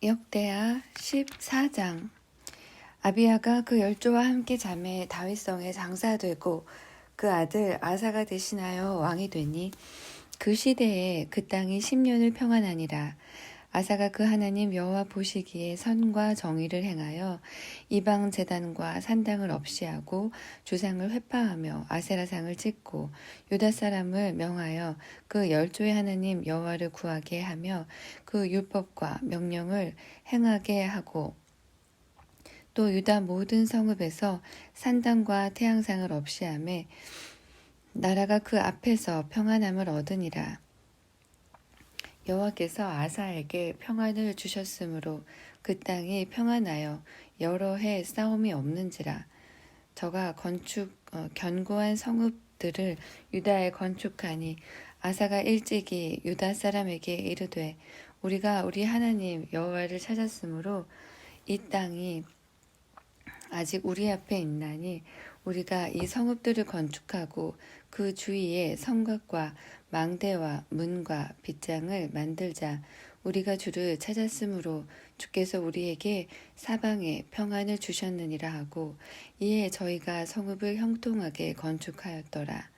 역대하 14장. 아비야가 그 열조와 함께 자매 다윗성에 장사되고 그 아들 아사가 대신하여 왕이 되니 그 시대에 그 땅이 10년을 평안하니라. 아사가 그 하나님 여호와 보시기에 선과 정의를 행하여 이방 제단과 산당을 없이 하고 주상을 회파하며 아세라상을 찍고 유다 사람을 명하여 그 열조의 하나님 여호와를 구하게 하며 그 율법과 명령을 행하게 하고 또 유다 모든 성읍에서 산당과 태양상을 없이 하매 나라가 그 앞에서 평안함을 얻으니라. 여호와께서 아사에게 평안을 주셨으므로 그 땅이 평안하여 여러 해 싸움이 없는지라. 저가 견고한 성읍들을 유다에 건축하니 아사가 일찍이 유다 사람에게 이르되 우리가 우리 하나님 여호와를 찾았으므로 이 땅이 아직 우리 앞에 있나니 우리가 이 성읍들을 건축하고 그 주위에 성곽과 망대와 문과 빗장을 만들자. 우리가 주를 찾았으므로 주께서 우리에게 사방에 평안을 주셨느니라 하고 이에 저희가 성읍을 형통하게 건축하였더라.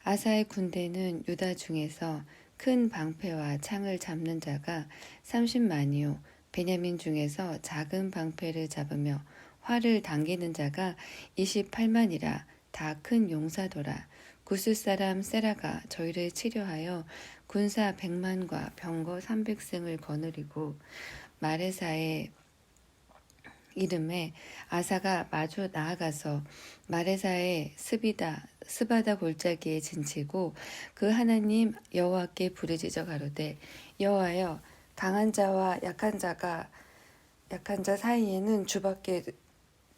아사의 군대는 유다 중에서 큰 방패와 창을 잡는 자가 30만이요 베냐민 중에서 작은 방패를 잡으며 활을 당기는 자가 28만이라 다 큰 용사더라. 구스 사람 세라가 저희를 치료하여 군사 100만과 병거 300승을 거느리고 마레사의 이름에 아사가 마주 나아가서 마레사의 스바다 골짜기에 진치고 그 하나님 여호와께 부르짖어 가로되 여호와여 강한 자와 약한 자 사이에는 주밖에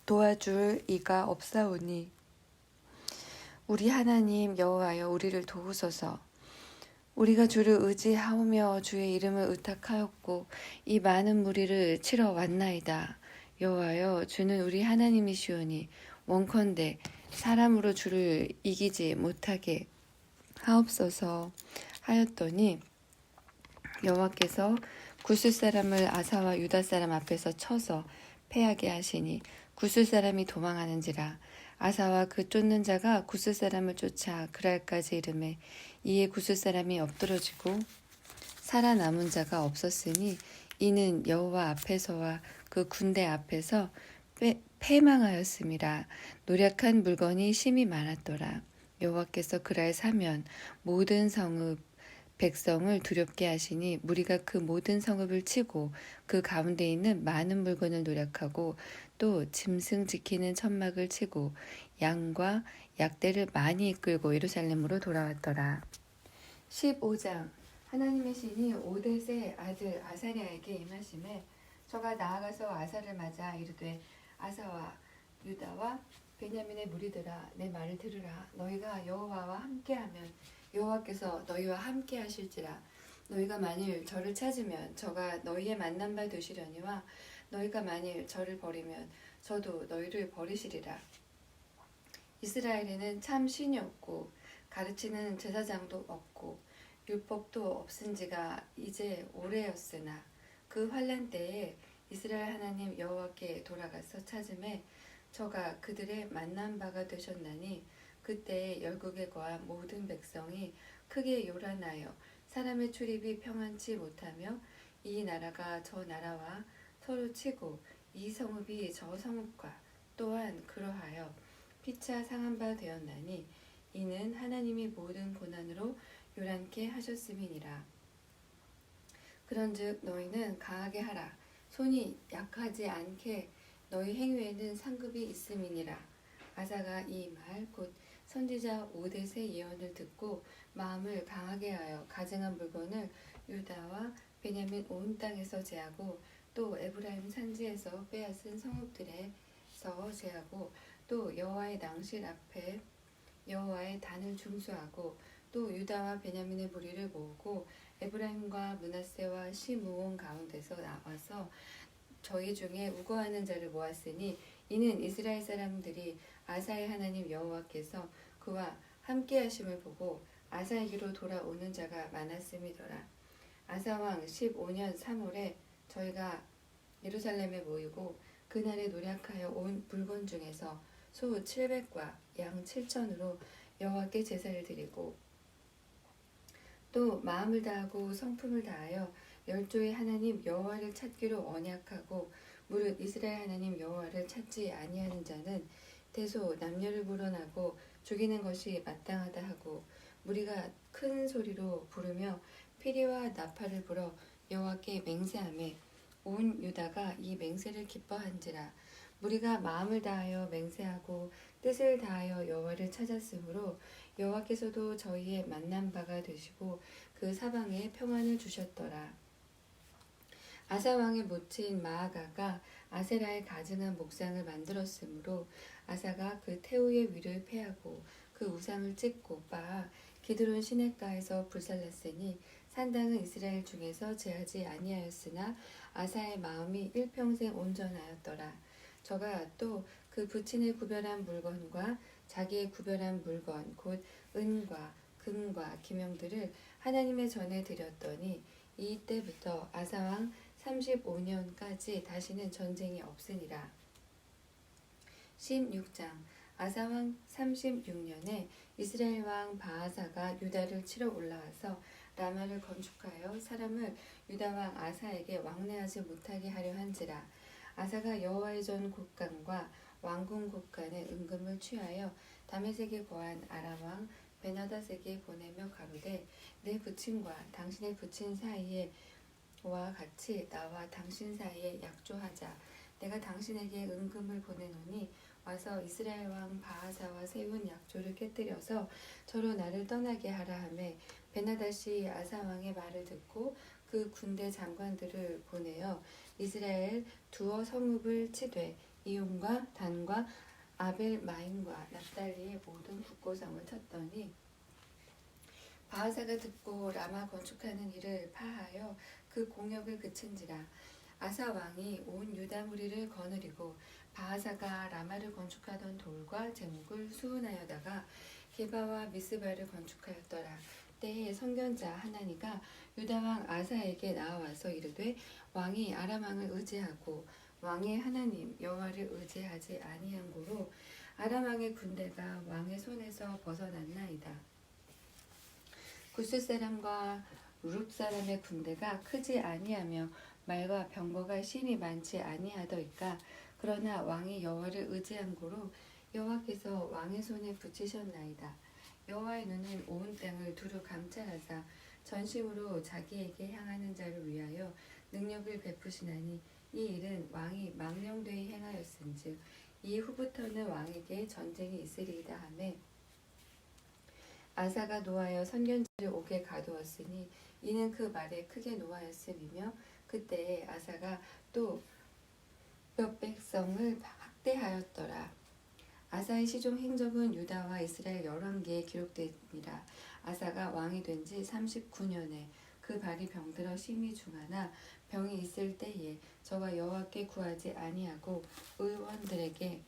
도와줄 이가 없사오니 우리 하나님 여호와여 우리를 도우소서. 우리가 주를 의지하오며 주의 이름을 의탁하였고 이 많은 무리를 치러 왔나이다. 여호와여 주는 우리 하나님이시오니 원컨대 사람으로 주를 이기지 못하게 하옵소서 하였더니 여호와께서 구스 사람을 아사와 유다 사람 앞에서 쳐서 패하게 하시니 구스 사람이 도망하는지라. 아사와 그 쫓는 자가 구스 사람을 쫓아 그랄까지 이르매 이에 구스 사람이 엎드러지고 살아남은 자가 없었으니 이는 여호와 앞에서와 그 군대 앞에서 패망하였음이라. 노력한 물건이 심히 많았더라. 여호와께서 그랄 사면 모든 성읍 백성을 두렵게 하시니 무리가 그 모든 성읍을 치고 그 가운데 있는 많은 물건을 노력하고 또 짐승 지키는 천막을 치고 양과 약대를 많이 이끌고 예루살렘으로 돌아왔더라. 15장. 하나님의 신이 오뎃의 아들 아사랴에게 임하심에 저가 나아가서 아사를 맞아 이르되 아사와 유다와 베냐민의 무리들아 내 말을 들으라. 너희가 여호와와 함께하면 여호와께서 너희와 함께 하실지라. 너희가 만일 저를 찾으면 저가 너희의 만난 바 되시려니와 너희가 만일 저를 버리면 저도 너희를 버리시리라. 이스라엘에는 참 신이 없고 가르치는 제사장도 없고 율법도 없은 지가 이제 오래였으나 그 환난 때에 이스라엘 하나님 여호와께 돌아가서 찾음에 저가 그들의 만난 바가 되셨나니 그때에 열국에 거한 모든 백성이 크게 요란하여 사람의 출입이 평안치 못하며 이 나라가 저 나라와 서로 치고 이 성읍이 저 성읍과 또한 그러하여 피차 상한 바 되었나니 이는 하나님이 모든 고난으로 요란케 하셨음이니라. 그런즉 너희는 강하게 하라. 손이 약하지 않게 너희 행위에는 상급이 있음이니라. 아사가 이 말 곧 선지자 오뎃의 예언을 듣고 마음을 강하게 하여 가증한 물건을 유다와 베냐민 온 땅에서 제하고 또 에브라임 산지에서 빼앗은 성읍들에서 제하고 또 여호와의 낭실 앞에 여호와의 단을 중수하고 또 유다와 베냐민의 무리를 모으고 에브라임과 므낫세와 시므온 가운데서 나와서 저희 중에 우거하는 자를 모았으니 이는 이스라엘 사람들이 아사의 하나님 여호와께서 그와 함께 하심을 보고 아사에게로 돌아오는 자가 많았음이더라. 아사왕 15년 3월에 저희가 예루살렘에 모이고 그날에 노력하여 온 물건 중에서 소 700과 양 7천으로 여호와께 제사를 드리고 또 마음을 다하고 성품을 다하여 열조의 하나님 여호와를 찾기로 언약하고 무릇 이스라엘 하나님 여호와를 찾지 아니하는 자는 대소 남녀를 불어나고 죽이는 것이 마땅하다 하고 무리가 큰 소리로 부르며 피리와 나팔을 불어 여호와께 맹세하며 온 유다가 이 맹세를 기뻐한지라. 무리가 마음을 다하여 맹세하고 뜻을 다하여 여호와를 찾았으므로 여호와께서도 저희의 만난 바가 되시고 그 사방에 평안을 주셨더라. 아사 왕의 모친 마아가가 아세라의 가증한 목상을 만들었으므로 아사가 그 태우의 위를 패하고 그 우상을 찢고 빻아 기드론 시냇가에서 불살랐으니 산당은 이스라엘 중에서 제하지 아니하였으나 아사의 마음이 일평생 온전하였더라. 저가 또 그 부친의 구별한 물건과 자기의 구별한 물건 곧 은과 금과 기명들을 하나님의 전에 드렸더니 이때부터 아사왕 35년까지 다시는 전쟁이 없으니라. 16장 아사왕 36년에 이스라엘 왕 바하사가 유다를 치러 올라와서 라마를 건축하여 사람을 유다 왕 아사에게 왕래하지 못하게 하려 한지라. 아사가 여호와의 전 곳간과 왕궁 곳간에 은금을 취하여 다메섹에 거한 아람 왕 베나닷에게 보내며 가로되 내 부친과 당신의 부친 사이에 와 같이 나와 당신 사이에 약조하자. 내가 당신에게 은금을 보내노니 와서 이스라엘 왕 바하사와 세운 약조를 깨뜨려서 저로 나를 떠나게 하라 하매 베나닷이 아사 왕의 말을 듣고 그 군대 장관들을 보내어 이스라엘 두어 성읍을 치되 이용과 단과 아벨 마임과 납달리의 모든 국고성을 쳤더니 바하사가 듣고 라마 건축하는 일을 파하여 그 공역을 그친지라. 아사 왕이 온 유다 무리를 거느리고 바하사가 라마를 건축하던 돌과 제목을 수은하여다가 게바와 미스바를 건축하였더라. 때에 선견자 하나니가 유다 왕 아사에게 나와서 이르되 왕이 아람 왕을 의지하고 왕의 하나님 여호와를 의지하지 아니한 고로 아람 왕의 군대가 왕의 손에서 벗어났나이다. 구스 사람과 룹 사람의 군대가 크지 아니하며 말과 병거가 심히 많지 아니하더이까. 그러나 왕이 여호와를 의지한 고로 여호와께서 왕의 손에 붙이셨나이다. 여호와의 눈은 온 땅을 두루 감찰하사 전심으로 자기에게 향하는 자를 위하여 능력을 베푸시나니 이 일은 왕이 망령되이 행하였은즉 이후부터는 왕에게 전쟁이 있으리이다 하매 아사가 노하여 선견지를 옥에 가두었으니 이는 그 말에 크게 노하였음이며 그때에 아사가 또 몇 백성을 학대하였더라. 아사의 시종 행적은 유다와 이스라엘 열왕기에 기록되니라. 아사가 왕이 된 지 39년에 그 발이 병들어 심히 중하나 병이 있을 때에 저가 여호와께 구하지 아니하고 의원들에게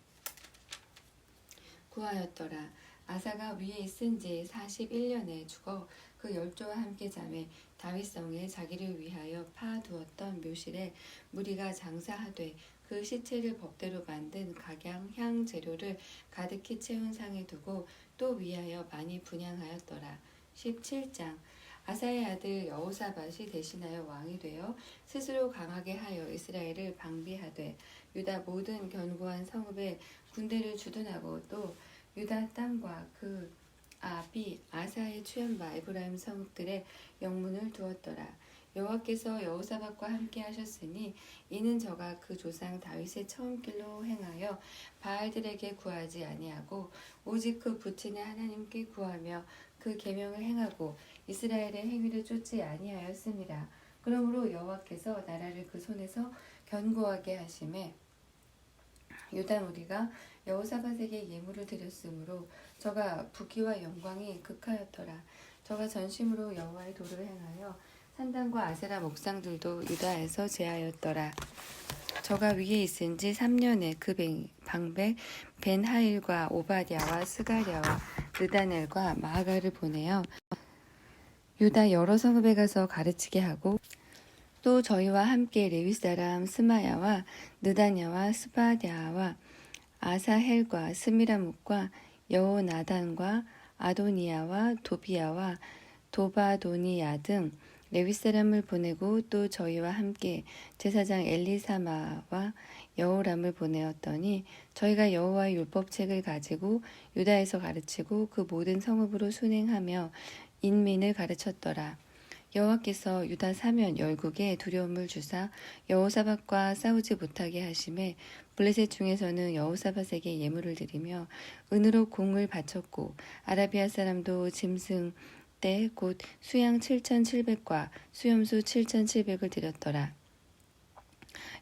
구하였더라. 아사가 위에 있은 지 41년에 죽어 그 열조와 함께 잠에 다윗성에 자기를 위하여 파두었던 묘실에 무리가 장사하되 그 시체를 법대로 만든 각양 향 재료를 가득히 채운 상에 두고 또 위하여 많이 분향하였더라. 17장 아사의 아들 여호사밧이 대신하여 왕이 되어 스스로 강하게 하여 이스라엘을 방비하되 유다 모든 견고한 성읍에 군대를 주둔하고 또 유다 땅과 그 아비 아사의 취한 바 에브라임 성읍들의 영문을 두었더라. 여호와께서 여호사밧과 함께 하셨으니 이는 저가 그 조상 다윗의 처음 길로 행하여 바알들에게 구하지 아니하고 오직 그 부친의 하나님께 구하며 그 계명을 행하고 이스라엘의 행위를 쫓지 아니하였습니다. 그러므로 여호와께서 나라를 그 손에서 견고하게 하심에 유다 무리가 여호사밧에게 예물을 드렸으므로 저가 부귀와 영광이 극하였더라. 저가 전심으로 여호와의 도를 행하여 산당과 아세라 목상들도 유다에서 제하였더라. 저가 위에 있은 지 3년에 그 방백 벤하일과 오바댜와 스가랴와 느다넬과 마아가를 보내어 유다 여러 성읍에 가서 가르치게 하고 또 저희와 함께 레위 사람 스마야와 느다냐와 스바랴와 아사헬과 스미라뭇과 여호나단과 아도니아와 도비야와 도바도니야 등 레위 사람을 보내고 또 저희와 함께 제사장 엘리사마와 여호람을 보내었더니 저희가 여호와의 율법책을 가지고 유다에서 가르치고 그 모든 성읍으로 순행하며 인민을 가르쳤더라. 여호와께서 유다 사면 열국에 두려움을 주사 여호사밧과 싸우지 못하게 하심에 블레셋 중에서는 여호사밧에게 예물을 드리며 은으로 공을 바쳤고 아라비아 사람도 짐승 때 곧 수양 7,700과 수염수 7,700을 드렸더라.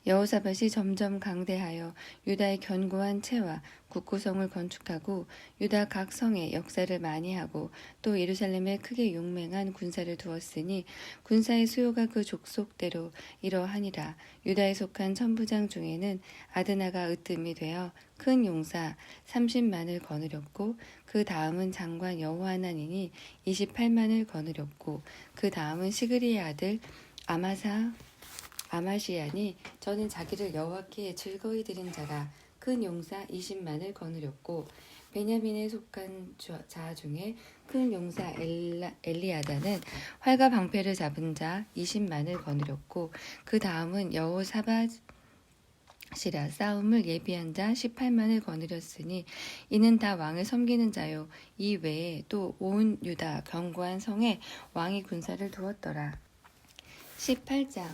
여호사밧이 점점 강대하여 유다의 견고한 채와 국구성을 건축하고 유다 각 성에 역사를 많이 하고 또 예루살렘에 크게 용맹한 군사를 두었으니 군사의 수요가 그 족속대로 이러하니라. 유다에 속한 천부장 중에는 아드나가 으뜸이 되어 큰 용사 30만을 거느렸고 그 다음은 장관 여호하나니니 28만을 거느렸고 그 다음은 시그리의 아들 아마시아니 저는 자기를 여호와께 즐거이 드린 자라 큰 용사 20만을 거느렸고 베냐민에 속한 자 중에 큰 용사 엘리아다는 활과 방패를 잡은 자 20만을 거느렸고 그 다음은 여호사밧이라 싸움을 예비한 자 18만을 거느렸으니 이는 다 왕을 섬기는 자요 이 외에 또 온 유다 견고한 성에 왕이 군사를 두었더라. 18장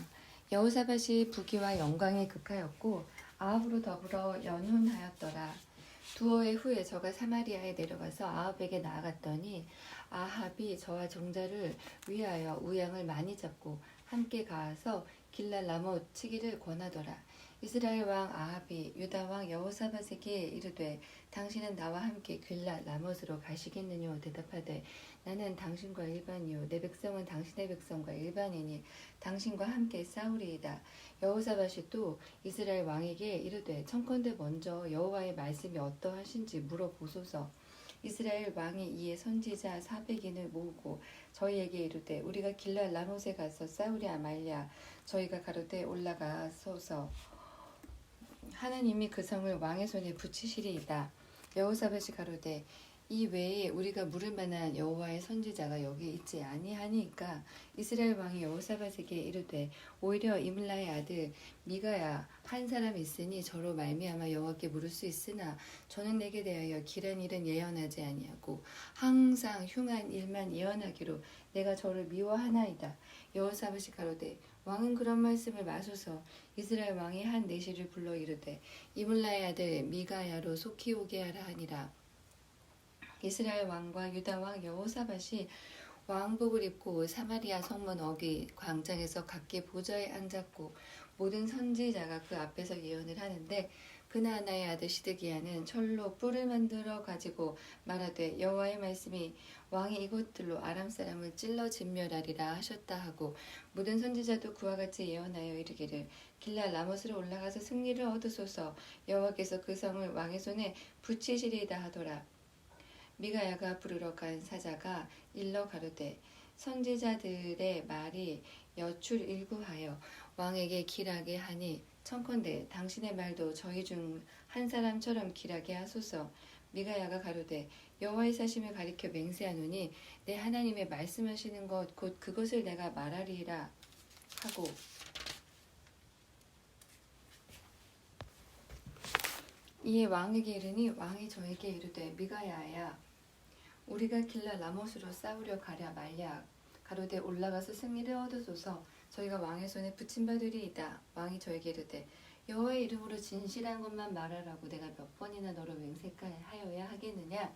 여호사밧이 부귀와 영광에 극하였고 아합으로 더불어 연혼하였더라. 두어의 후에 저가 사마리아에 내려가서 아합에게 나아갔더니 아합이 저와 정자를 위하여 우양을 많이 잡고 함께 가서 길랄 라못 치기를 권하더라. 이스라엘 왕 아합이 유다 왕 여호사밧에게 이르되 당신은 나와 함께 길랄 라못으로 가시겠느냐 대답하되 나는 당신과 일반이요 내 백성은 당신의 백성과 일반이니 당신과 함께 싸우리이다. 여호사밧이 또 이스라엘 왕에게 이르되 청컨대 먼저 여호와의 말씀이 어떠하신지 물어보소서. 이스라엘 왕이 이에 선지자 400인을 모으고 저희에게 이르되 우리가 길랄 라못에 가서 싸우랴 말랴. 저희가 가로되 올라가소서. 하나님이 그 성을 왕의 손에 붙이시리이다. 여호사밧이 가로되 이 외에 우리가 물을 만한 여호와의 선지자가 여기 있지 아니하니까 이스라엘 왕이 여호사밧에게 이르되 오히려 이물라의 아들 미가야 한 사람 있으니 저로 말미암아 여호와께 물을 수 있으나 저는 내게 대하여 길한 일은 예언하지 아니하고 항상 흉한 일만 예언하기로 내가 저를 미워하나이다. 여호사밧이 가로되 왕은 그런 말씀을 마소서. 이스라엘 왕이 한 내시를 불러 이르되 이물라의 아들 미가야로 속히 오게 하라 하니라. 이스라엘 왕과 유다 왕 여호사밧이 왕복을 입고 사마리아 성문 어귀 광장에서 각기 보좌에 앉았고 모든 선지자가 그 앞에서 예언을 하는데 그나아나의 아들 시드기야는 철로 뿔을 만들어 가지고 말하되 여호와의 말씀이 왕이 이곳들로 아람 사람을 찔러 진멸하리라 하셨다 하고 모든 선지자도 그와 같이 예언하여 이르기를 길랄 라못으로 올라가서 승리를 얻으소서. 여호와께서 그 성을 왕의 손에 붙이시리이다 하더라. 미가야가 부르러 간 사자가 일러 가로되 선지자들의 말이 여출일구하여 왕에게 길하게 하니 청컨대 당신의 말도 저희 중 한 사람처럼 길하게 하소서. 미가야가 가로되 여호와의 사심을 가리켜 맹세하노니 내 하나님의 말씀하시는 것 곧 그것을 내가 말하리라 하고 이에 왕에게 이르니 왕이 저에게 이르되 미가야야 우리가 길랄 라못으로 싸우려 가랴 말랴. 가로되 올라가서 승리를 얻으소서. 저희가 왕의 손에 붙임받으리이다. 왕이 저에게 이르되 여호와의 이름으로 진실한 것만 말하라고 내가 몇 번이나 너로 맹세하여야 하겠느냐.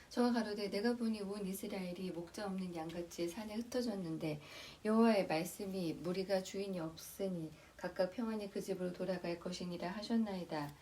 저가 가로되 내가 보니 온 이스라엘이 목자 없는 양같이 산에 흩어졌는데 여호와의 말씀이 무리가 주인이 없으니 각각 평안히 그 집으로 돌아갈 것이니라 하셨나이다.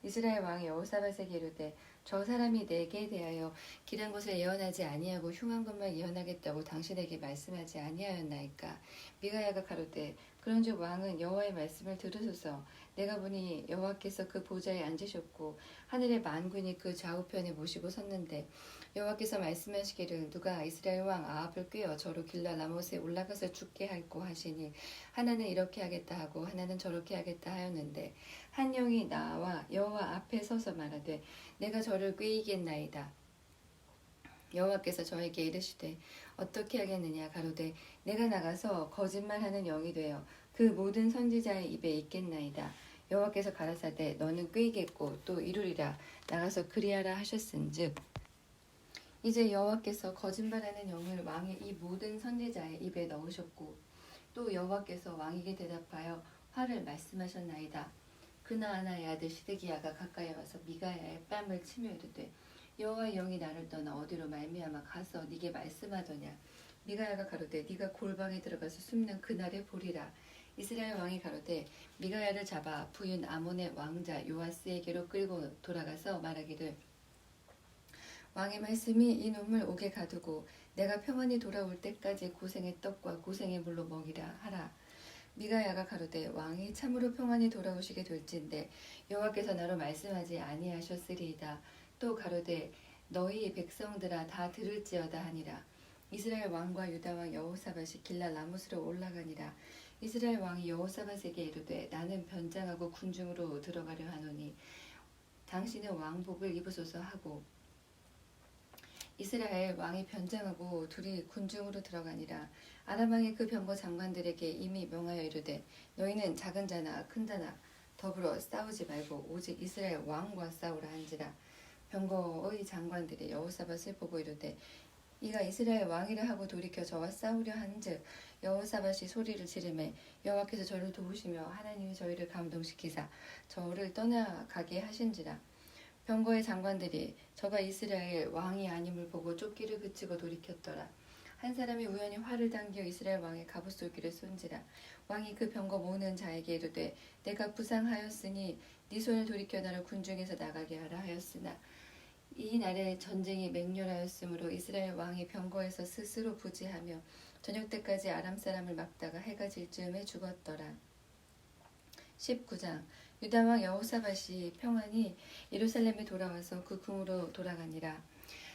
이스라엘 왕이 여호사밧에게 이르되 저 사람이 내게 대하여 길한 것을 예언하지 아니하고 흉한 것만 예언하겠다고 당신에게 말씀하지 아니하였나이까. 미가야가 가로되 그런즉 왕은 여호와의 말씀을 들으소서. 내가 보니 여호와께서 그 보좌에 앉으셨고 하늘의 만군이 그 좌우편에 모시고 섰는데 여호와께서 말씀하시기를 누가 이스라엘 왕 아합을 꾀어 저로 길라 라못에 올라가서 죽게 할꼬 하시니 하나는 이렇게 하겠다 하고 하나는 저렇게 하겠다 하였는데 한 영이 나와 여호와 앞에 서서 말하되 내가 저를 꾀이겠나이다. 여호와께서 저에게 이르시되 어떻게 하겠느냐 가로되 내가 나가서 거짓말하는 영이 되어 그 모든 선지자의 입에 있겠나이다. 여호와께서 가라사대 너는 꾀이겠고 또 이루리라 나가서 그리하라 하셨은즉 이제 여호와께서 거짓말하는 영을 왕의 이 모든 선지자의 입에 넣으셨고 또 여호와께서 왕에게 대답하여 화를 말씀하셨나이다. 그나아나의 아들 시드기야가 가까이 와서 미가야의 뺨을 치며 이르되 여호와의 영이 나를 떠나 어디로 말미암아 가서 네게 말씀하더냐. 미가야가 가로되 네가 골방에 들어가서 숨는 그날에 보리라. 이스라엘 왕이 가로되 미가야를 잡아 부인 아몬의 왕자 요아스에게로 끌고 돌아가서 말하기를 왕의 말씀이 이 놈을 옥에 가두고 내가 평안히 돌아올 때까지 고생의 떡과 고생의 물로 먹이라 하라. 미가야가 가로되 왕이 참으로 평안히 돌아오시게 될진데 여호와께서 나로 말씀하지 아니하셨으리이다. 또 가로되 너희 백성들아 다 들을지어다 하니라. 이스라엘 왕과 유다 왕 여호사밧이 길라 라못으로 올라가니라. 이스라엘 왕이 여호사밧에게 이르되 나는 변장하고 군중으로 들어가려 하노니 당신은 왕복을 입으소서 하고 이스라엘 왕이 변장하고 둘이 군중으로 들어가니라. 아람 왕이 그 병거 장관들에게 이미 명하여 이르되 너희는 작은 자나 큰 자나 더불어 싸우지 말고 오직 이스라엘 왕과 싸우라 한지라. 병거의 장관들이 여호사밧을 보고 이르되 이가 이스라엘 왕이라 하고 돌이켜 저와 싸우려 한즉 여호사밧이 소리를 지르매 여호와께서 저를 도우시며 하나님이 저희를 감동시키사 저를 떠나가게 하신지라. 병거의 장관들이 저가 이스라엘 왕이 아님을 보고 쫓기를 그치고 돌이켰더라. 한 사람이 우연히 활을 당겨 이스라엘 왕의 갑옷솔기를 쏜지라. 왕이 그 병거 모는 자에게 이르되 내가 부상하였으니 네 손을 돌이켜 나를 군중에서 나가게 하라 하였으나 이 날에 전쟁이 맹렬하였으므로 이스라엘 왕이 병거에서 스스로 부지하며 저녁 때까지 아람 사람을 막다가 해가 질 즈음에 죽었더라. 19장 유다 왕 여호사밧이 평안히 예루살렘에 돌아와서 그 궁으로 돌아가니라.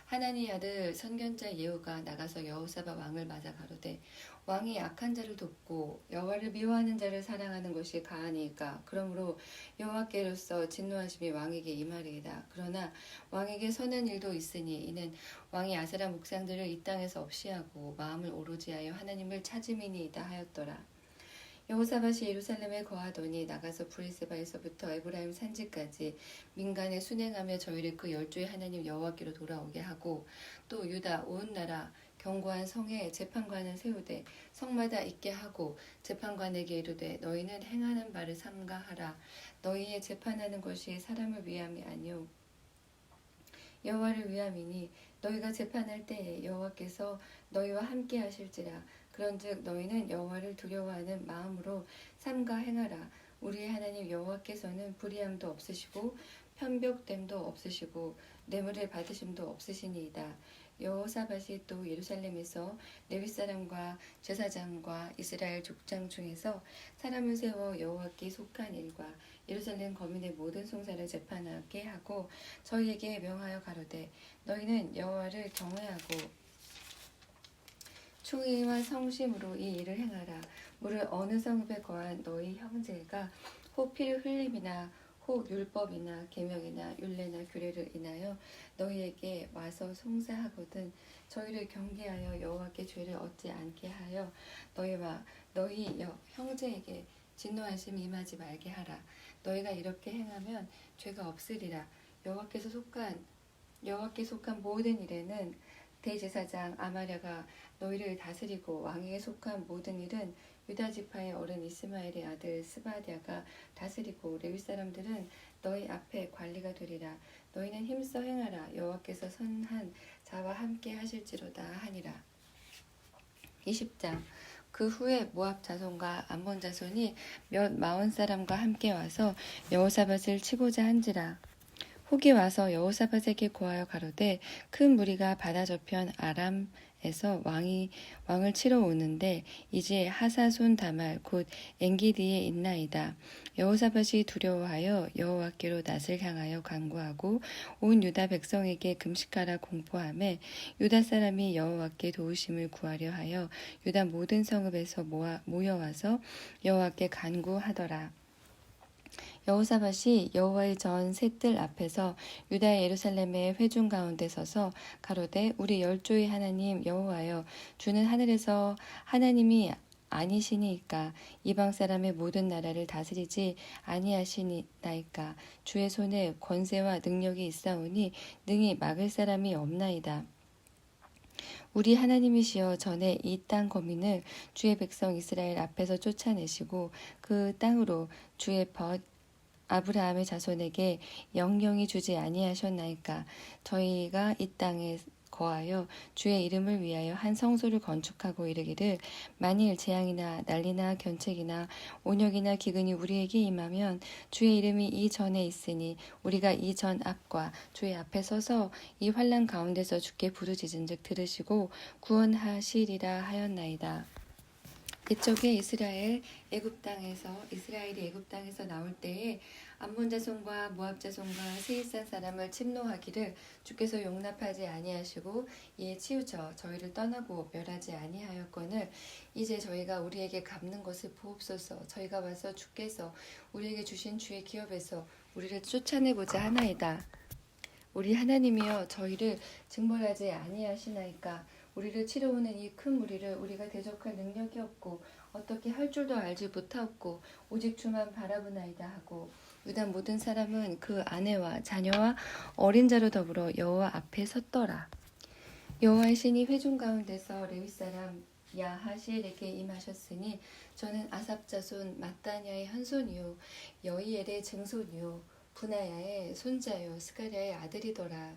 하나니 아들 선견자 예후가 나가서 여호사밧 왕을 맞아 가로되 왕이 악한 자를 돕고 여호와를 미워하는 자를 사랑하는 것이 가하니까 그러므로 여호와께로서 진노하심이 왕에게 임하리이다. 그러나 왕에게 선한 일도 있으니 이는 왕이 아세라 목상들을 이 땅에서 없이하고 마음을 오로지하여 하나님을 찾음이니이다 하였더라. 여호사밧이 예루살렘에 거하더니 나가서 브리스바에서부터 에브라임 산지까지 민간에 순행하며 저희를 그 열조의 하나님 여호와께로 돌아오게 하고 또 유다 온 나라 견고한 성에 재판관을 세우되 성마다 있게 하고 재판관에게 이르되 너희는 행하는 바를 삼가하라. 너희의 재판하는 것이 사람을 위함이 아니오 여호와를 위함이니 너희가 재판할 때에 여호와께서 너희와 함께 하실지라. 그런즉 너희는 여호와를 두려워하는 마음으로 삼가 행하라. 우리의 하나님 여호와께서는 불의함도 없으시고 편벽됨도 없으시고 뇌물을 받으심도 없으시니이다. 여호사밧이 또 예루살렘에서 레위 사람과 제사장과 이스라엘 족장 중에서 사람을 세워 여호와께 속한 일과 예루살렘 거민의 모든 송사를 재판하게 하고 저희에게 명하여 가로되 너희는 여호와를 경외하고 충의와 성심으로 이 일을 행하라. 무릇 어느 성읍에 거한 너희 형제가 혹 피를 흘림이나 혹 율법이나 계명이나 율례나 규례를 인하여 너희에게 와서 송사하거든 저희를 경계하여 여호와께 죄를 얻지 않게 하여 너희와 너희 형제에게 진노하심이 임하지 말게 하라. 너희가 이렇게 행하면 죄가 없으리라. 여호와께 속한 모든 일에는 대제사장 아마랴가 너희를 다스리고 왕에게 속한 모든 일은 유다 지파의 어른 이스마엘의 아들 스바랴가 다스리고 레위 사람들은 너희 앞에 관리가 되리라. 너희는 힘써 행하라. 여호와께서 선한 자와 함께 하실지로다 하니라. 20장 그 후에 모압 자손과 암몬 자손이 몇 마흔 사람과 함께 와서 여호사밧을 치고자 한지라. 혹이 와서 여호사밧에게 고하여 가로되 큰 무리가 바다 저편 아람 에서 왕을 치러 오는데 이제 하사손 다말 곧 엔기디에 있나이다. 여호사밧이 두려워하여 여호와께로 낯을 향하여 간구하고 온 유다 백성에게 금식하라 공포하며 유다 사람이 여호와께 도우심을 구하려 하여 유다 모든 성읍에서 모여와서 여호와께 간구하더라. 여호사밧이 여호와의 전 셋들 앞에서 유다 예루살렘의 회중 가운데 서서 가로되 우리 열조의 하나님 여호와여 주는 하늘에서 하나님이 아니시니이까 이방 사람의 모든 나라를 다스리지 아니하시니이까 주의 손에 권세와 능력이 있사오니 능히 막을 사람이 없나이다. 우리 하나님이시여 전에 이 땅 거민을 주의 백성 이스라엘 앞에서 쫓아내시고 그 땅으로 주의 벗 아브라함의 자손에게 영영이 주지 아니하셨나이까. 저희가 이 땅에 거하여 주의 이름을 위하여 한 성소를 건축하고 이르기를 만일 재앙이나 난리나 견책이나 온역이나 기근이 우리에게 임하면 주의 이름이 이 전에 있으니 우리가 이 전 앞과 주의 앞에 서서 이 환난 가운데서 주께 부르짖은즉 들으시고 구원하시리라 하였나이다. 그쪽에 이스라엘이 애굽 땅에서 나올 때에 암몬 자손과 모압 자손과 세일산 사람을 침노하기를 주께서 용납하지 아니하시고 이에 치우쳐 저희를 떠나고 멸하지 아니하였거늘 이제 저희가 우리에게 갚는 것을 보옵소서. 저희가 와서 주께서 우리에게 주신 주의 기업에서 우리를 쫓아내고자 하나이다. 우리 하나님이여 저희를 징벌하지 아니하시나이까. 우리를 치러오는 이 큰 무리를 우리가 대적할 능력이 없고 어떻게 할 줄도 알지 못하옵고 오직 주만 바라보나이다 하고 유다 모든 사람은 그 아내와 자녀와 어린 자로 더불어 여호와 앞에 섰더라. 여호와의 신이 회중 가운데서 레위 사람 야하시엘에게 임하셨으니 저는 아삽 자손 마따냐의 현손이요 여이엘의 증손이요 분하야의 손자요 스가랴의 아들이더라.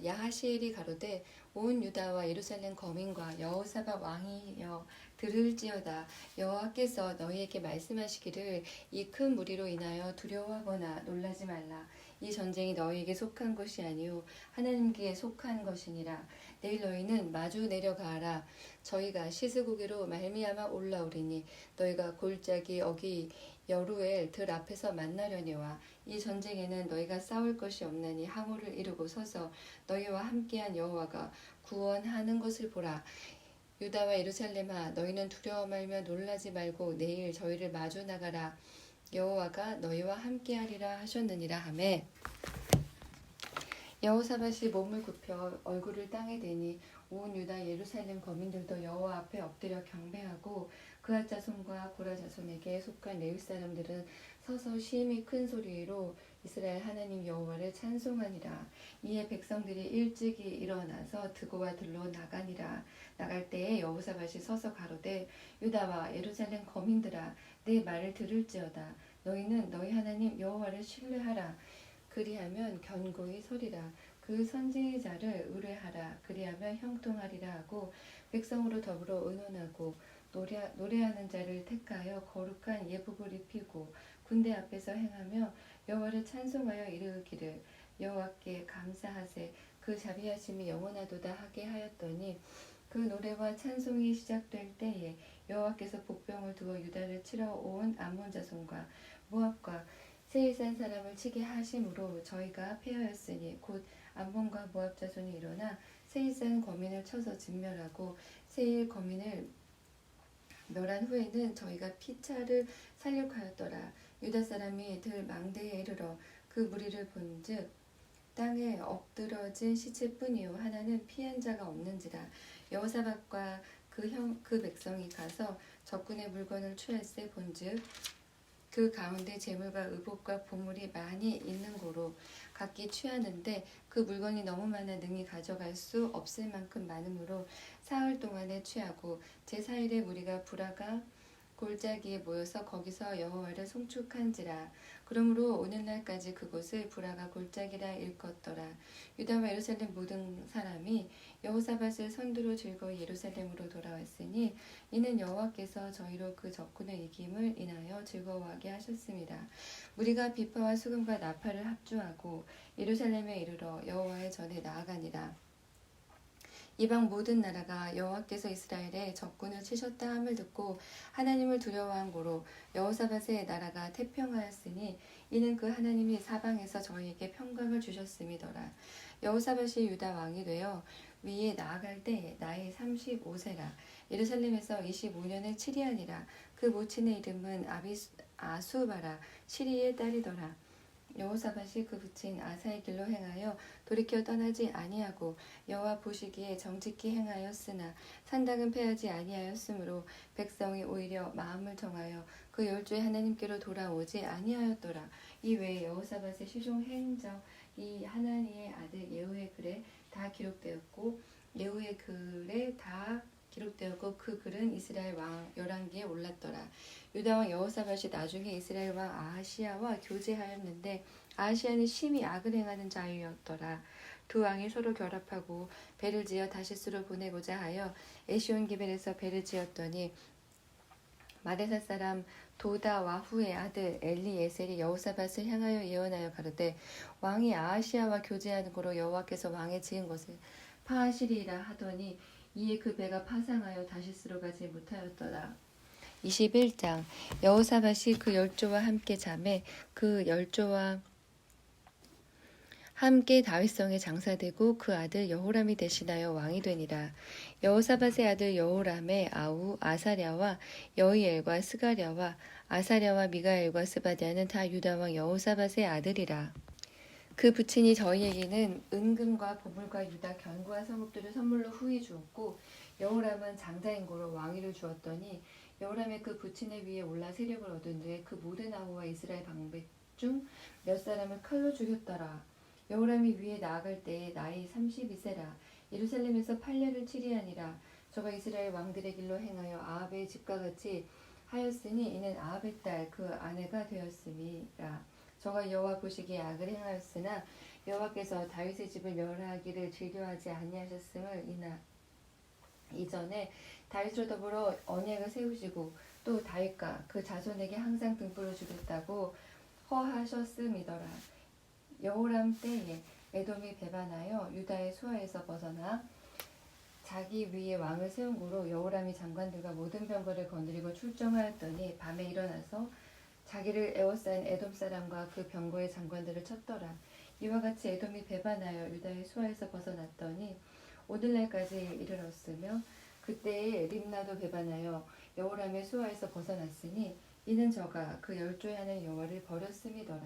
야하시엘이 가로되 온 유다와 예루살렘 거민과 여호사밧 왕이여 들을지어다. 여호와께서 너희에게 말씀하시기를 이 큰 무리로 인하여 두려워하거나 놀라지 말라. 이 전쟁이 너희에게 속한 것이 아니요 하나님께 속한 것이니라. 내일 너희는 마주 내려가라. 저희가 시스고기로 말미암아 올라오리니 너희가 골짜기 어기 여루엘 들 앞에서 만나려니와 이 전쟁에는 너희가 싸울 것이 없나니 항우를 이루고 서서 너희와 함께한 여호와가 구원하는 것을 보라. 유다와 예루살렘아 너희는 두려워 말며 놀라지 말고 내일 저희를 마주 나가라. 여호와가 너희와 함께하리라 하셨느니라 하매 여호사밧이 몸을 굽혀 얼굴을 땅에 대니 온 유다 예루살렘 거민들도 여호와 앞에 엎드려 경배하고 그앗 자손과 고라 자손에게 속한 레위 사람들은 서서 심히 큰 소리로 이스라엘 하나님 여호와를 찬송하니라. 이에 백성들이 일찍이 일어나서 드고와 들로 나가니라. 나갈 때에 여호사밧이 서서 가로되 유다와 예루살렘 거민들아 내 말을 들을지어다. 너희는 너희 하나님 여호와를 신뢰하라. 그리하면 견고히 서리라. 그 선지자를 의뢰하라. 그리하면 형통하리라 하고 백성으로 더불어 의논하고 노래하는 자를 택하여 거룩한 예복을 입히고 군대 앞에서 행하며 여호와를 찬송하여 이르기를 여호와께 감사하세. 그 자비하심이 영원하도다 하게 하였더니 그 노래와 찬송이 시작될 때에 여호와께서 복병을 두어 유다를 치러 온 암몬 자손과 모압과 세일산 사람을 치게 하심으로 저희가 패하였으니 곧 암몬과 모압 자손이 일어나 세일산 거민을 쳐서 진멸하고 세일 거민을 멸한 후에는 저희가 피차를 살육하였더라. 유다 사람이 들 망대에 이르러 그 무리를 본즉 땅에 엎드러진 시체뿐이요 하나는 피한 자가 없는지라. 여호사밧과 그 백성이 가서 적군의 물건을 취할세 본즉 그 가운데 재물과 의복과 보물이 많이 있는 고로 각기 취하는데 그 물건이 너무 많아 능히 가져갈 수 없을 만큼 많으므로 사흘 동안에 취하고 제4일에 무리가 부라가 골짜기에 모여서 거기서 여호와를 송축한지라. 그러므로 오늘날까지 그곳을 부라가 골짜기라 일컫더라. 유다와 예루살렘 모든 사람이 여호사밧을 선두로 즐거이 예루살렘으로 돌아왔으니 이는 여호와께서 저희로 그 적군을 이김을 인하여 즐거워하게 하셨습니다. 무리가 비파와 수금과 나팔을 합주하고 예루살렘에 이르러 여호와의 전에 나아가니라. 이방 모든 나라가 여호와께서 이스라엘에 적군을 치셨다 함을 듣고 하나님을 두려워한 고로 여호사밧의 나라가 태평하였으니 이는 그 하나님이 사방에서 저희에게 평강을 주셨음이더라. 여호사밧이 유다 왕이 되어 위에 나아갈 때 나이 35세라. 예루살렘에서 25년을 치리하니라. 그 모친의 이름은 아수바라 시리의 딸이더라. 여호사밧이 그 부친 아사의 길로 행하여 돌이켜 떠나지 아니하고 여호와 보시기에 정직히 행하였으나 산당은 패하지 아니하였으므로 백성이 오히려 마음을 정하여 그 열조의 하나님께로 돌아오지 아니하였더라. 이 외에 여호사밧의 시종 행적 이 하나니의 아들 예후의 글에 다 기록되었고 예후의 글에 다 기록되었고 그 글은 이스라엘 왕 열왕기에 올랐더라. 유다 왕 여호사밧이 나중에 이스라엘 왕 아하시야와 교제하였는데 아하시야는 심히 악을 행하는 자였더라. 두 왕이 서로 결합하고 배를 지어 다시스로 보내고자 하여 에시온 기벨에서 배를 지었더니 마레사 사람 도다와후의 아들 엘리에셀이 여호사밧을 향하여 예언하여 가로되 왕이 아하시야와 교제하는 고로 여호와께서 왕에 지은 것을 파하시리라 하더니 이에 그 배가 파상하여 다시스로 가지 못하였더라. 21장 여호사밧이 그 열조와 함께 자매 그 열조와 함께 다윗성에 장사되고 그 아들 여호람이 대신하여 왕이 되니라. 여호사밧의 아들 여호람의 아우 아사랴와 여이엘과 스가랴와 아사랴와 미가엘과 스바디아는 다 유다 왕 여호사밧의 아들이라. 그 부친이 저희에게는 은금과 보물과 유다 견고한 성읍들을 선물로 후히 주었고 여호람은 장자인 고로 왕위를 주었더니 여호람의 그 부친의 위에 올라 세력을 얻은 뒤에 그 모든 아우와 이스라엘 방백 중 몇 사람을 칼로 죽였더라. 여호람이 위에 나아갈 때에 나이 32세라. 예루살렘에서 8년을 치리하니라. 저가 이스라엘 왕들의 길로 행하여 아합의 집과 같이 하였으니 이는 아합의 딸 그 아내가 되었음이라. 저가 여호와 보시기에 악을 행하였으나 여호와께서 다윗의 집을 멸하기를 즐겨하지 아니하셨음을 이전에 다윗으로 더불어 언약을 세우시고 또 다윗과 그 자손에게 항상 등불을 주겠다고 허하셨음이더라. 여호람 때에 에돔이 배반하여 유다의 수하에서 벗어나 자기 위에 왕을 세운 고로 여호람이 장관들과 모든 병거를 거느리고 출정하였더니 밤에 일어나서 자기를 에워싼 에돔 사람과 그 병거의 장관들을 쳤더라. 이와 같이 에돔이 배반하여 유다의 수하에서 벗어났더니 오늘날까지 이르렀으며 그때에 림나도 배반하여 여호람의 수하에서 벗어났으니 이는 저가 그 열조의 하나님 여호와를 버렸음이더라.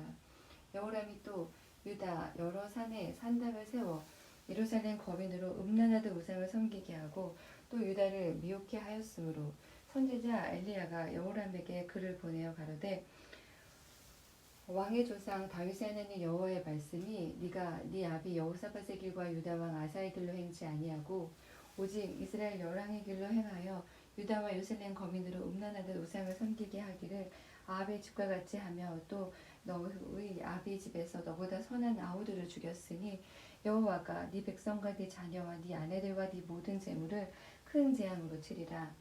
여호람이 또 유다 여러 산에 산당을 세워 예루살렘 거민으로 음란하듯 우상을 섬기게 하고 또 유다를 미혹해 하였으므로 선지자 엘리야가 여호람에게 글을 보내어 가로되 왕의 조상 다윗의 하나님 여호와의 말씀이 네가 네 아비 여호사밧의 길과 유다 왕 아사의 길로 행치 아니하고 오직 이스라엘 열왕의 길로 행하여 유다와 예루살렘 거민으로 음란하듯 우상을 섬기게 하기를 아합의 집과 같이 하며 또 너의 아비 집에서 너보다 선한 아우들을 죽였으니 여호와가 네 백성과 네 자녀와 네 아내들과 네 모든 재물을 큰 재앙으로 치리라.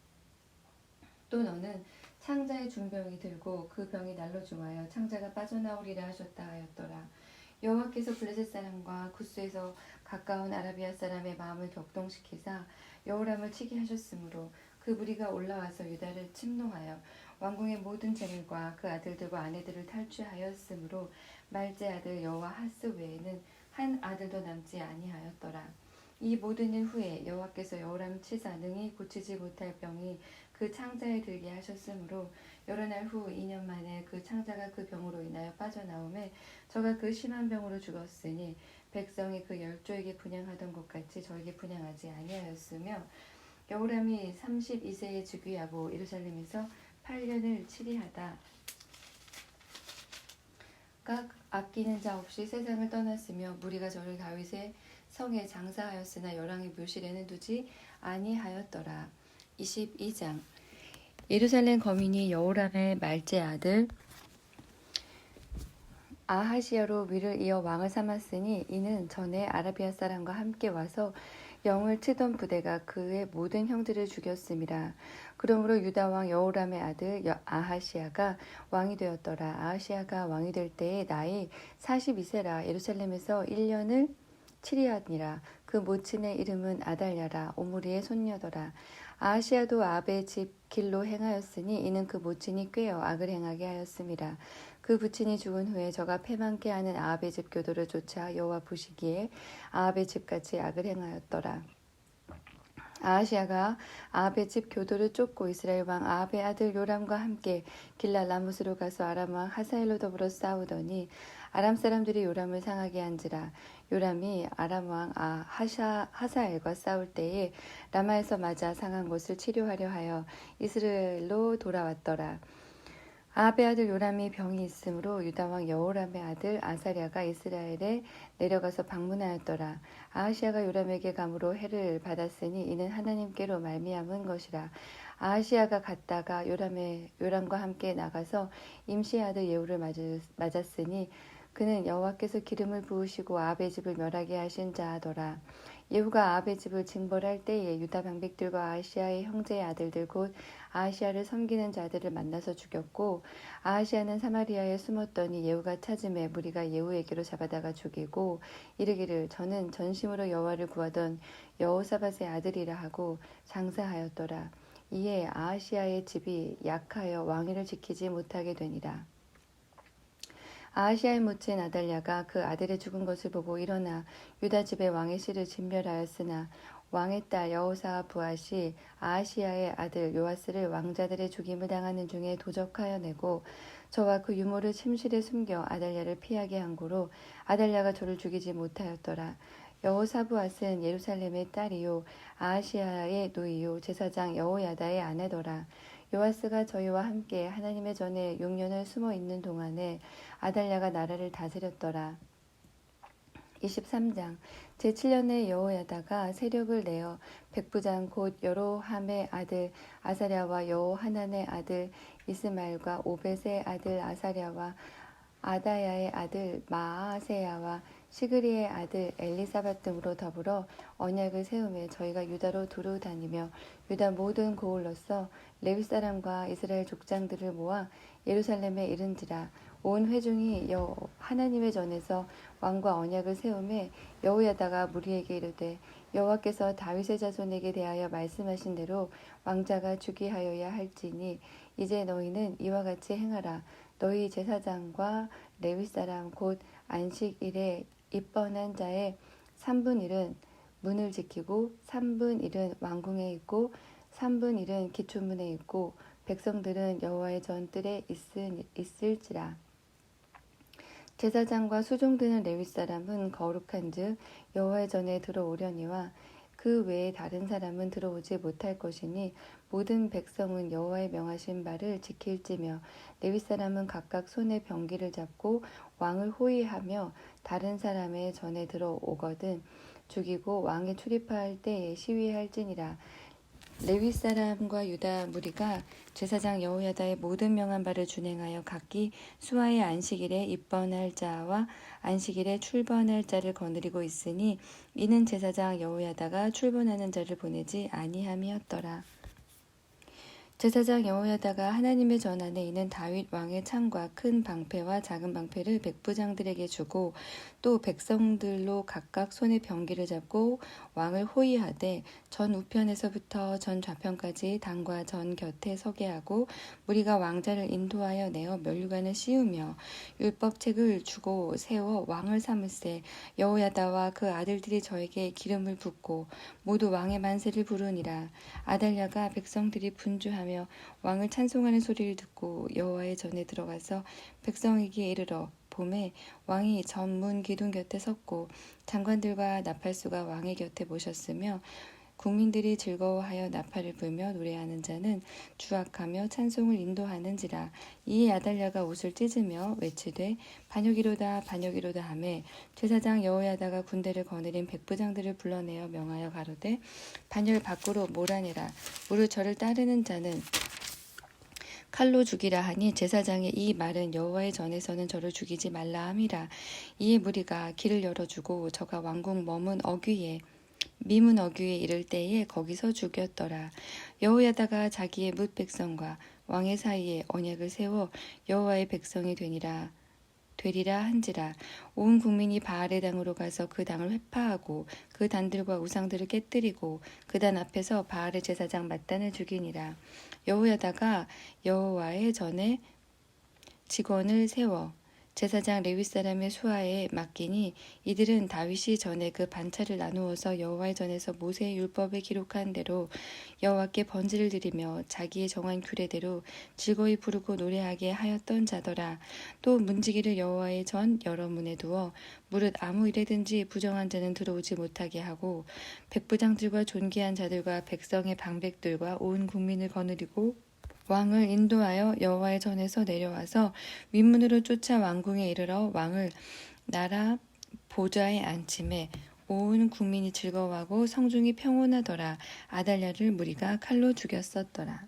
또 너는 창자의 중병이 들고 그 병이 날로 중하여 창자가 빠져나오리라 하셨다 하였더라. 여호와께서 블레셋 사람과 구스에서 가까운 아라비아 사람의 마음을 격동시키사 여호람을 치게 하셨으므로 그 무리가 올라와서 유다를 침노하여 왕궁의 모든 재물과 그 아들들과 아내들을 탈취하였으므로 말제 아들 여호아하스 외에는 한 아들도 남지 아니하였더라. 이 모든 일 후에 여호와께서 여호람 치사 능히 고치지 못할 병이 그 창자에 들게 하셨으므로 여러 날 후 2년 만에 그 창자가 그 병으로 인하여 빠져나오매 저가 그 심한 병으로 죽었으니 백성이 그 열조에게 분향하던 것 같이 저에게 분향하지 아니하였으며 여호람이 32세에 즉위하고 예루살렘에서 8년을 치리하다 각 아끼는 자 없이 세상을 떠났으며 무리가 저를 다윗의 성에 장사하였으나 열왕의 묘실에는 두지 아니하였더라. 22장 예루살렘 거민이 여호람의 말제 아들 아하시야로 위를 이어 왕을 삼았으니 이는 전에 아라비아 사람과 함께 와서 영을 치던 부대가 그의 모든 형들을 죽였음이라. 그러므로 유다 왕 여호람의 아들 아하시야가 왕이 되었더라. 아하시야가 왕이 될 때에 나이 42세라. 예루살렘에서 1년을 치리하니라. 그 모친의 이름은 아달랴라. 오므리의 손녀더라. 아하시야도 아합의 집 길로 행하였으니 이는 그 모친이 꾀어 악을 행하게 하였음이라. 그 부친이 죽은 후에 저가 패망케 하는 아합의 집 교도를 쫓아 여호와 보시기에 아합의 집같이 악을 행하였더라. 아하시야가 아합의 집 교도를 쫓고 이스라엘 왕 아합의 아들 요람과 함께 길랄 라못으로 가서 아람 왕 하사엘로 더불어 싸우더니 아람 사람들이 요람을 상하게 한지라. 요람이 아람 왕 하사엘과 싸울 때에 라마에서 맞아 상한 곳을 치료하려 하여 이스라엘로 돌아왔더라. 아합의 아들 요람이 병이 있으므로 유다 왕 여호람의 아들 아사랴가 이스라엘에 내려가서 방문하였더라. 아하시야가 요람에게 감으로 해를 받았으니 이는 하나님께로 말미암은 것이라. 아하시야가 갔다가 요람과 함께 나가서 임시의 아들 예후를 맞았으니 그는 여호와께서 기름을 부으시고 아합의 집을 멸하게 하신 자더라. 예후가 아합의 집을 징벌할 때에 유다 방백들과 아하시야의 형제의 아들들 곧 아하시야를 섬기는 자들을 만나서 죽였고 아하시야는 사마리아에 숨었더니 예후가 찾음에 무리가 예후에게로 잡아다가 죽이고 이르기를 저는 전심으로 여호와를 구하던 여호사밧의 아들이라 하고 장사하였더라. 이에 아하시야의 집이 약하여 왕위를 지키지 못하게 되니라. 아하시야의 모친 아달랴가 그 아들의 죽은 것을 보고 일어나 유다 집의 왕의 씨를 진멸하였으나 왕의 딸 여호사 부앗이 아하시야의 아들 요아스를 왕자들의 죽임을 당하는 중에 도적하여 내고 저와 그 유모를 침실에 숨겨 아달랴를 피하게 한 고로 아달랴가 저를 죽이지 못하였더라. 여호사부앗은 예루살렘의 딸이요 아하시야의 노이요 제사장 여호야다의 아내더라. 요아스가 저희와 함께 하나님의 전에 6년을 숨어 있는 동안에 아달랴가 나라를 다스렸더라. 23장 제7년에 여호야다가 세력을 내어 백부장 곧 여로함의 아들 아사랴와 여호하난의 아들 이스마엘과 오벳의 아들 아사랴와 아다야의 아들 마아세야와 시그리의 아들 엘리사밧 등으로 더불어 언약을 세우며 저희가 유다로 두루 다니며 유다 모든 고을로서 레위 사람과 이스라엘 족장들을 모아 예루살렘에 이른지라. 온 회중이 하나님의 전에서 왕과 언약을 세우매 여호야다가 무리에게 이르되 여호와께서 다윗의 자손에게 대하여 말씀하신 대로 왕자가 주기하여야 할지니 이제 너희는 이와 같이 행하라. 너희 제사장과 레위 사람 곧 안식일에 입번한 자의 3분 1은 문을 지키고 3분 1은 왕궁에 있고 3분 1은 기초문에 있고 백성들은 여호와의 전뜰에 있을지라. 제사장과 수종드는 레위 사람은 거룩한즉 여호와의 전에 들어오려니와 그 외에 다른 사람은 들어오지 못할 것이니 모든 백성은 여호와의 명하신 바를 지킬지며 레위 사람은 각각 손에 병기를 잡고 왕을 호위하며 다른 사람의 전에 들어오거든 죽이고 왕이 출입할 때에 시위할지니라. 레위 사람과 유다 무리가 제사장 여호야다의 모든 명한 바를 준행하여 각기 수아의 안식일에 입번할 자와 안식일에 출번할 자를 거느리고 있으니 이는 제사장 여호야다가 출번하는 자를 보내지 아니함이었더라. 제사장 여호야다가 하나님의 전 안에 있는 다윗 왕의 창과 큰 방패와 작은 방패를 백부장들에게 주고 또 백성들로 각각 손에 병기를 잡고 왕을 호위하되 전 우편에서부터 전 좌편까지 당과 전 곁에 서게 하고 무리가 왕자를 인도하여 내어 면류관을 씌우며 율법책을 주고 세워 왕을 삼을세. 여호야다와 그 아들들이 저에게 기름을 붓고 모두 왕의 만세를 부르니라. 아달랴가 백성들이 분주하며 왕을 찬송하는 소리를 듣고 여호와의 전에 들어가서 백성에게 이르러 봄에 왕이 전문 기둥 곁에 섰고 장관들과 나팔수가 왕의 곁에 모셨으며 국민들이 즐거워하여 나팔을 불며 노래하는 자는 주악하며 찬송을 인도하는지라. 이에 아달랴가 옷을 찢으며 외치되 반역이로다 반역이로다 하매 제사장 여호야다가 군대를 거느린 백부장들을 불러내어 명하여 가로되 반열 밖으로 몰아내라. 무릇 저를 따르는 자는 칼로 죽이라 하니 제사장의 이 말은 여호와의 전에서는 저를 죽이지 말라 함이라. 이에 무리가 길을 열어주고 저가 왕궁 머문 어귀에 미문 어귀에 이를 때에 거기서 죽였더라. 여호야다가 자기의 뭇 백성과 왕의 사이에 언약을 세워 여호와의 백성이 되리라 한지라. 온 국민이 바알의 당으로 가서 그 당을 회파하고 그 단들과 우상들을 깨뜨리고 그 단 앞에서 바알의 제사장 mat단을 죽이니라. 여호야다가 여호와의 전에 직원을 세워 제사장 레위 사람의 수하에 맡기니 이들은 다윗이 전에 그 반차를 나누어서 여호와의 전에서 모세의 율법에 기록한 대로 여호와께 번제를 드리며 자기의 정한 규례대로 즐거이 부르고 노래하게 하였던 자더라. 또 문지기를 여호와의 전 여러 문에 두어 무릇 아무 일에든지 부정한 자는 들어오지 못하게 하고 백부장들과 존귀한 자들과 백성의 방백들과 온 국민을 거느리고 왕을 인도하여 여호와의 전에서 내려와서 윗문으로 쫓아 왕궁에 이르러 왕을 나라 보좌에 앉힘에 온 국민이 즐거워하고 성중이 평온하더라. 아달랴를 무리가 칼로 죽였었더라.